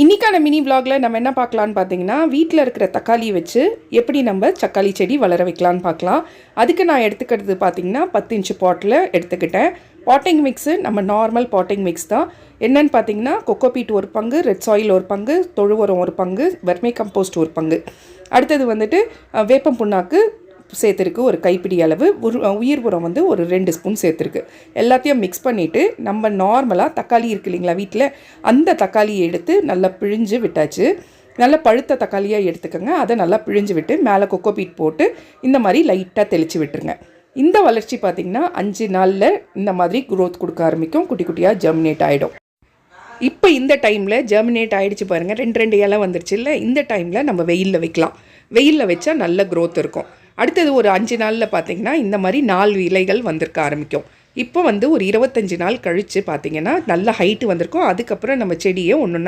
இன்றைக்கான மினி விலாகில் நம்ம என்ன பார்க்கலான்னு பார்த்தீங்கன்னா, வீட்டில் இருக்கிற தக்காளியை வச்சு எப்படி நம்ம தக்காளி செடி வளர வைக்கலான்னு பார்க்கலாம். அதுக்கு நான் எடுத்துக்கிறது பார்த்தீங்கன்னா 10 இன்ச்சு பாட்டில் எடுத்துக்கிட்டேன். பாட்டிங் மிக்ஸு நம்ம நார்மல் பாட்டிங் மிக்ஸ் தான். என்னென்னு பார்த்தீங்கன்னா, கொக்கோபீட் ஒரு பங்கு, ரெட் சாயில் ஒரு பங்கு, தொழு உரம் ஒரு பங்கு, வெர்மி கம்போஸ்ட் ஒரு பங்கு. அடுத்தது வந்துட்டு வேப்பம் புண்ணாக்கு சேர்த்துருக்கு ஒரு கைப்பிடி அளவு, உயிர் உரம் வந்து ஒரு 2 ஸ்பூன் சேர்த்துருக்கு. எல்லாத்தையும் மிக்ஸ் பண்ணிவிட்டு நம்ம நார்மலாக தக்காளி இருக்குது இல்லைங்களா வீட்டில், அந்த தக்காளியை எடுத்து நல்லா பிழிஞ்சு விட்டாச்சு. நல்லா பழுத்த தக்காளியாக எடுத்துக்கோங்க. அதை நல்லா பிழிஞ்சு விட்டு மேலே கொக்கோபீட் போட்டு இந்த மாதிரி லைட்டாக தெளித்து விட்டுருங்க. இந்த வளர்ச்சி பார்த்திங்கன்னா 5 நாளில் இந்த மாதிரி க்ரோத் கொடுக்க ஆரம்பிக்கும். குட்டி குட்டியாக ஜெர்மினேட் ஆகிடும். இப்போ இந்த டைமில் ஜெர்மினேட் ஆகிடுச்சு பாருங்கள், 2 இலை வந்துருச்சு இல்லை. இந்த டைமில் நம்ம வெயிலில் வைக்கலாம். வெயிலில் வச்சா நல்ல க்ரோத் இருக்கும். அடுத்தது ஒரு 5 நாளில் பார்த்திங்கன்னா இந்த மாதிரி 4 இலைகள் வந்திருக்க ஆரம்பிக்கும். இப்போ வந்து ஒரு 25 நாள் கழித்து பார்த்திங்கன்னா நல்ல ஹைட்டு வந்திருக்கும். அதுக்கப்புறம் நம்ம செடியை ஒன்று